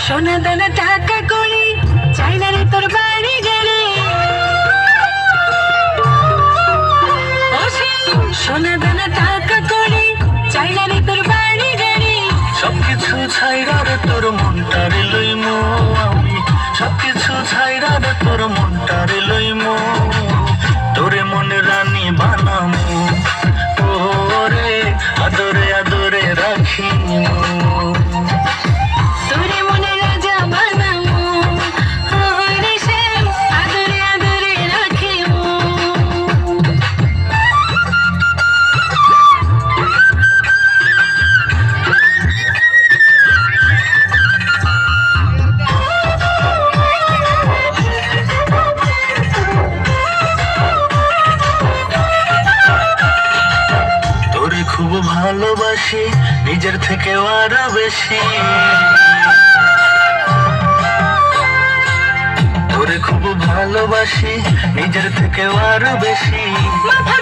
সোনা দানা টাকা করি চাই না রে তোর বাড়ি গেলে। সোনা দানা টাকা করি চাই না রে তোর বাড়ি গেলে। সবকিছু ছাইরা রে তোর মনটারে লইমু আমি, সবকিছু ছাইরা রে তোর মনটারে লইমু, তোরে মনে রানী বানামু, ওরে আদরে আদরে রাখিমু। তোরে মনে রাজা বানামু, ওরে শ্যাম আদরে আদরে রাখিমু। তোরে খুব ভালোবাসি নিজের থেকেও আরো বেশি, তোরে খুব ভালোবাসি নিজের থেকেও আরো বেশি। মাথা